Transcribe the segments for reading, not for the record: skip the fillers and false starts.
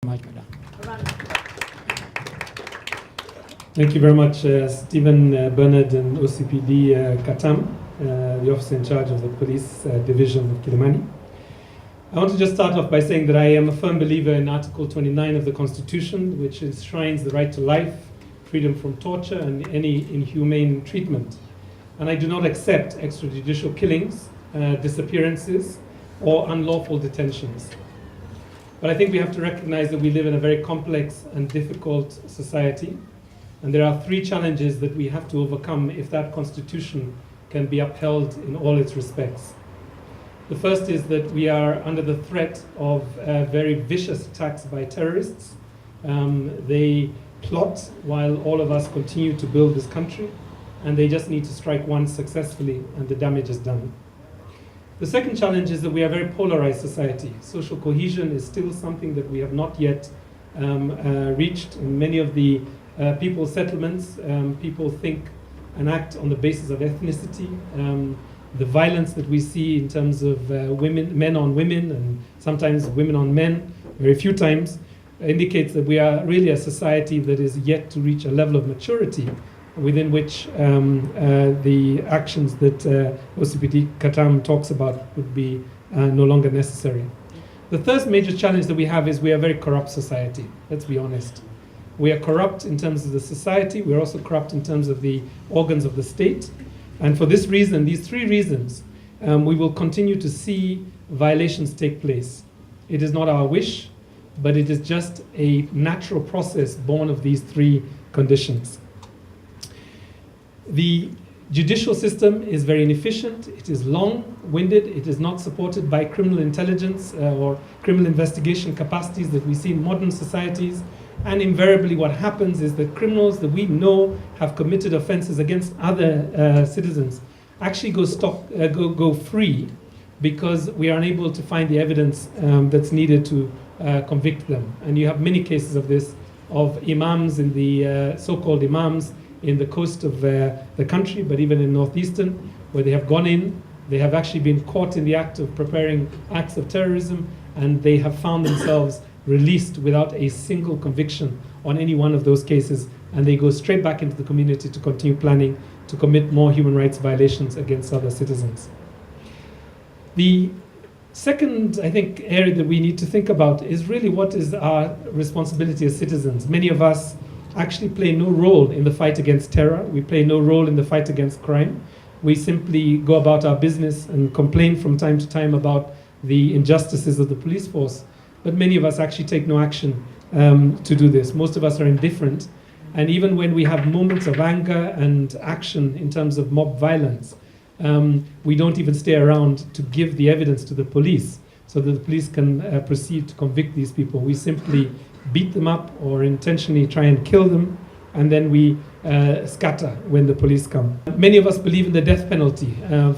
Thank you very much, Stephen, Bernard and OCPD Kattam, the officer in charge of the police division of Kilimani. I want to just start off by saying that I am a firm believer in Article 29 of the Constitution, which enshrines the right to life, freedom from torture and any inhumane treatment. And I do not accept extrajudicial killings, disappearances, or unlawful detentions. But I think we have to recognize that we live in a very complex and difficult society. And there are three challenges that we have to overcome if that constitution can be upheld in all its respects. The first is that we are under the threat of very vicious attacks by terrorists. They plot while all of us continue to build this country, and they just need to strike once successfully and the damage is done. The second challenge is that we are a very polarized society. Social cohesion is still something that we have not yet reached. In many of the people's settlements, people think and act on the basis of ethnicity. The violence that we see in terms of men on women and sometimes women on men, very few times, indicates that we are really a society that is yet to reach a level of maturity within which the actions that OCPD Kattam talks about would be no longer necessary. The third major challenge that we have is we are a very corrupt society, let's be honest. We are corrupt in terms of the society, we're also corrupt in terms of the organs of the state. And for this reason, these three reasons, we will continue to see violations take place. It is not our wish, but it is just a natural process born of these three conditions. The judicial system is very inefficient, it is long-winded, it is not supported by criminal intelligence or criminal investigation capacities that we see in modern societies. And invariably what happens is that criminals that we know have committed offenses against other citizens actually go free because we are unable to find the evidence that's needed to convict them. And you have many cases of this, of imams in the so-called imams in the coast of the country, but even in northeastern, where they have gone in, they have actually been caught in the act of preparing acts of terrorism, and they have found themselves released without a single conviction on any one of those cases, and they go straight back into the community to continue planning to commit more human rights violations against other citizens. The second, I think, area that we need to think about is really what is our responsibility as citizens. Many of us actually play no role in the fight against terror. We play no role in the fight against crime. We simply go about our business and complain from time to time about the injustices of the police force. But many of us actually take no action to do this. Most of us are indifferent. And even when we have moments of anger and action in terms of mob violence, we don't even stay around to give the evidence to the police so that the police can proceed to convict these people. We simply beat them up or intentionally try and kill them, and then we scatter when the police come. Many of us believe in the death penalty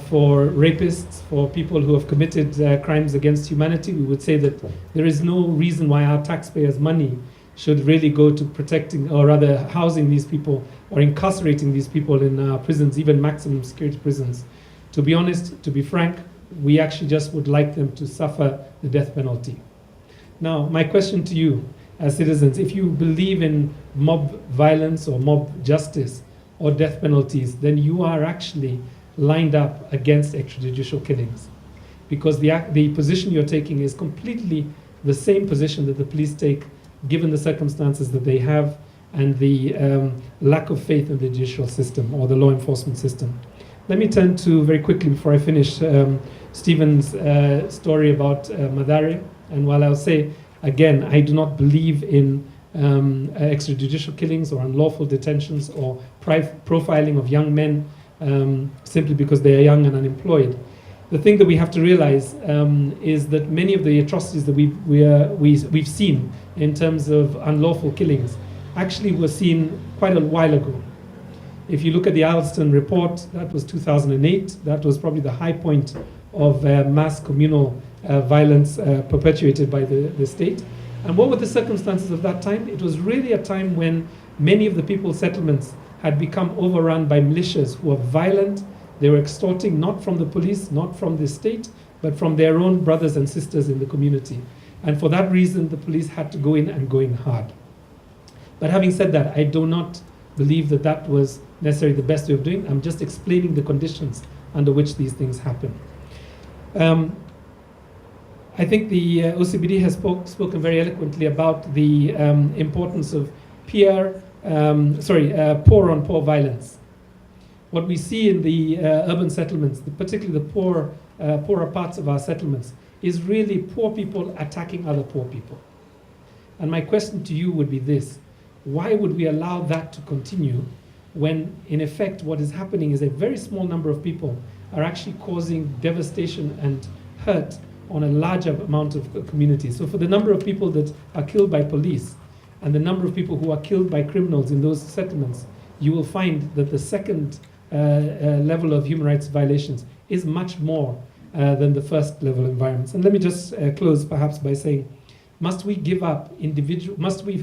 for rapists, for people who have committed crimes against humanity. We would say that there is no reason why our taxpayers' money should really go to protecting, or rather housing these people or incarcerating these people in prisons, even maximum security prisons. To be honest, to be frank, we actually just would like them to suffer the death penalty. Now, my question to you as citizens, if you believe in mob violence or mob justice or death penalties, then you are actually lined up against extrajudicial killings, because the position you're taking is completely the same position that the police take given the circumstances that they have and the lack of faith in the judicial system or the law enforcement system. Let me turn to, very quickly before I finish, Stephen's story about Mathare. And while I'll say, again, I do not believe in extrajudicial killings or unlawful detentions or profiling of young men simply because they are young and unemployed. The thing that we have to realize is that many of the atrocities that we've seen in terms of unlawful killings actually were seen quite a while ago. If you look at the Houghton report, that was 2008. That was probably the high point of mass communal violence perpetuated by the state. And what were the circumstances of that time? It was really a time when many of the people's settlements had become overrun by militias who were violent. They were extorting not from the police, not from the state, but from their own brothers and sisters in the community. And for that reason, the police had to go in and go in hard. But having said that, I do not believe that that was necessarily the best way of doing it. I'm just explaining the conditions under which these things happen. I think the OCPD has spoken very eloquently about the importance of poor-on-poor violence. What we see in the urban settlements, particularly the poorer parts of our settlements, is really poor people attacking other poor people. And my question to you would be this: why would we allow that to continue when, in effect, what is happening is a very small number of people are actually causing devastation and hurt on a larger amount of communities? So for the number of people that are killed by police and the number of people who are killed by criminals in those settlements, you will find that the second level of human rights violations is much more than the first level environments. And let me just close perhaps by saying, must we give up must we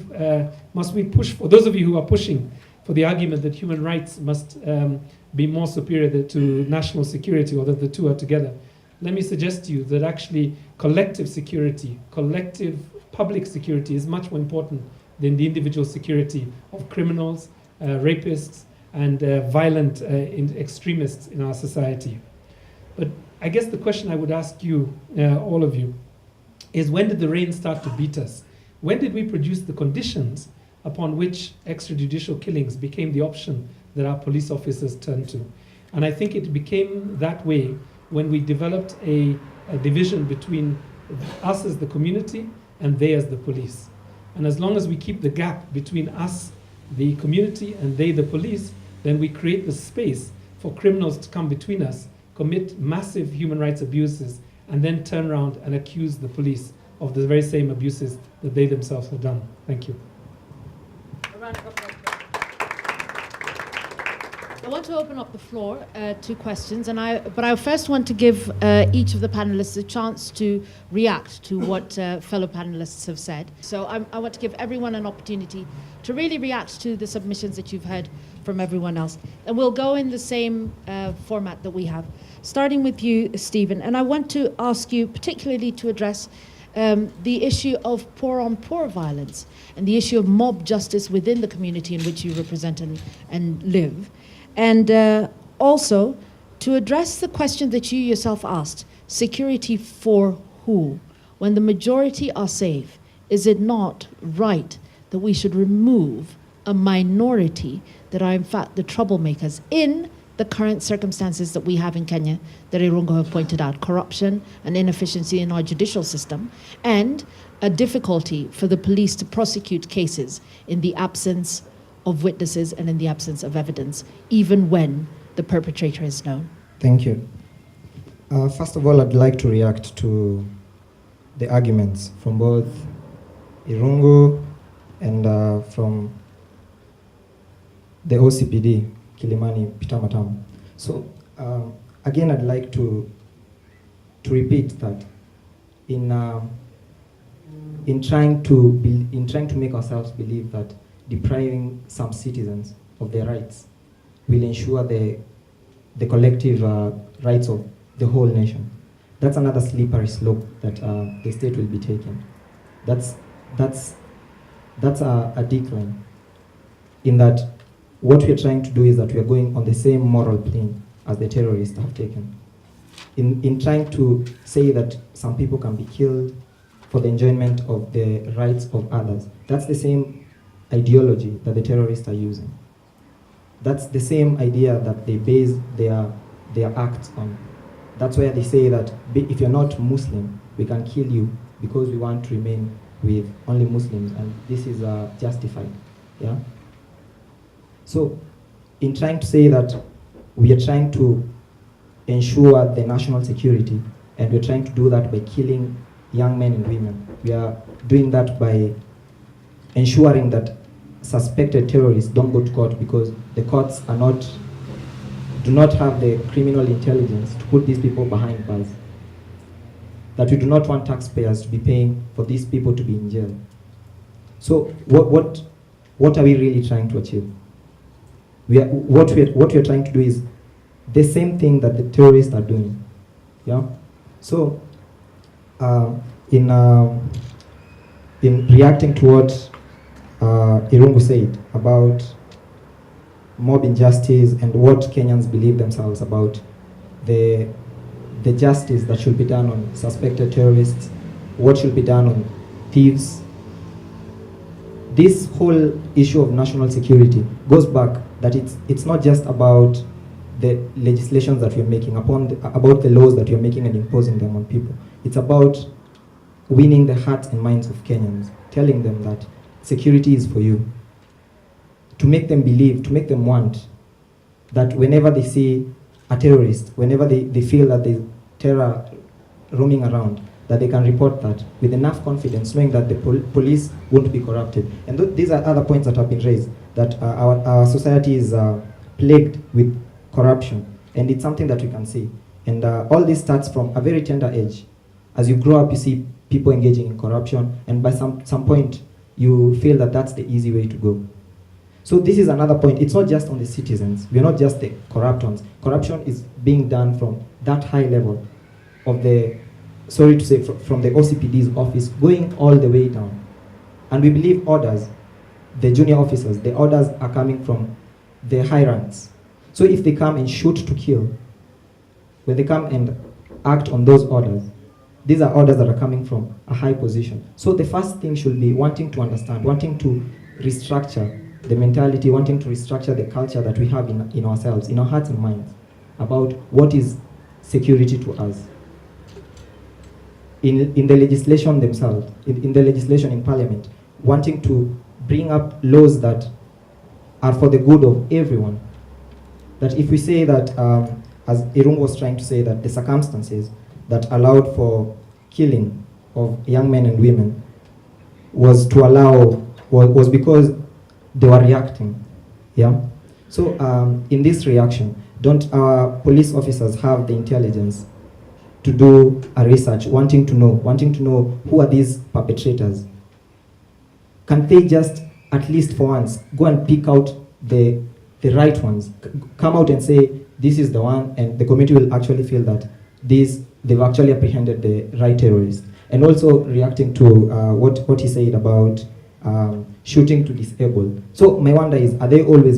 push, for those of you who are pushing for the argument that human rights must be more superior to national security, or that the two are together, let me suggest to you that actually collective security, collective public security is much more important than the individual security of criminals, rapists, and violent extremists in our society. But I guess the question I would ask you, all of you, is when did the rain start to beat us? When did we produce the conditions upon which extrajudicial killings became the option that our police officers turned to? And I think it became that way when we developed a division between us as the community and they as the police. And as long as we keep the gap between us, the community, and they, the police, then we create the space for criminals to come between us, commit massive human rights abuses, and then turn around and accuse the police of the very same abuses that they themselves have done. Thank you. A round of applause. I want to open up the floor to questions, but I first want to give each of the panelists a chance to react to what fellow panelists have said. So I want to give everyone an opportunity to really react to the submissions that you've heard from everyone else. And we'll go in the same format that we have. Starting with you, Stephen, and I want to ask you particularly to address the issue of poor-on-poor violence and the issue of mob justice within the community in which you represent and live. And also to address the question that you yourself asked, security for who? When the majority are safe, is it not right that we should remove a minority that are in fact the troublemakers in the current circumstances that we have in Kenya that Irungu have pointed out, corruption and inefficiency in our judicial system, and a difficulty for the police to prosecute cases in the absence of witnesses and in the absence of evidence, even when the perpetrator is known? Thank you. First of all, I'd like to react to the arguments from both Irungu and from the OCPD, Kilimani, Mathare. So again, I'd like to repeat that in trying to make ourselves believe that depriving some citizens of their rights will ensure the collective rights of the whole nation. That's another slippery slope that the state will be taking. That's a decline, in that what we are trying to do is that we are going on the same moral plane as the terrorists have taken. In trying to say that some people can be killed for the enjoyment of the rights of others, that's the same ideology that the terrorists are using. That's the same idea that they base their acts on. That's why they say that if you're not Muslim, we can kill you because we want to remain with only Muslims, and this is justified. Yeah. So, in trying to say that we are trying to ensure the national security, and we're trying to do that by killing young men and women, we are doing that by ensuring that suspected terrorists don't go to court because the courts do not have the criminal intelligence to put these people behind bars. That we do not want taxpayers to be paying for these people to be in jail. So what are we really trying to achieve? What we are trying to do is the same thing that the terrorists are doing. Yeah. So in reacting to what Irungu said about mob injustice and what Kenyans believe themselves about the justice that should be done on suspected terrorists, what should be done on thieves. This whole issue of national security goes back that it's not just about the legislations that we're making, about the laws that we're making and imposing them on people. It's about winning the hearts and minds of Kenyans, telling them that security is for you, to make them believe, to make them want that whenever they see a terrorist, whenever they feel that there's terror roaming around, that they can report that with enough confidence, knowing that the police won't be corrupted. And these are other points that have been raised, that our society is plagued with corruption, and it's something that we can see. And all this starts from a very tender age. As you grow up, you see people engaging in corruption, and by some point, you feel that that's the easy way to go. So this is another point. It's not just on the citizens. We're not just the corrupt ones. Corruption is being done from that high level of the, sorry to say, from the OCPD's office, going all the way down. And we believe orders, the junior officers, the orders are coming from the high ranks. So if they come and shoot to kill, when they come and act on those orders, these are orders that are coming from a high position. So the first thing should be wanting to understand, wanting to restructure the mentality, wanting to restructure the culture that we have in ourselves, in our hearts and minds, about what is security to us. In the legislation themselves, in the legislation in Parliament, wanting to bring up laws that are for the good of everyone. That if we say that, as Irungu was trying to say, that the circumstances that allowed for killing of young men and women was because they were reacting, yeah? So in this reaction, don't our police officers have the intelligence to do a research, wanting to know who are these perpetrators? Can't they just, at least for once, go and pick out the right ones, come out and say, this is the one, and the community will actually feel that they've actually apprehended the right terrorist. And also reacting to what he said about shooting to disable. So my wonder is, are they always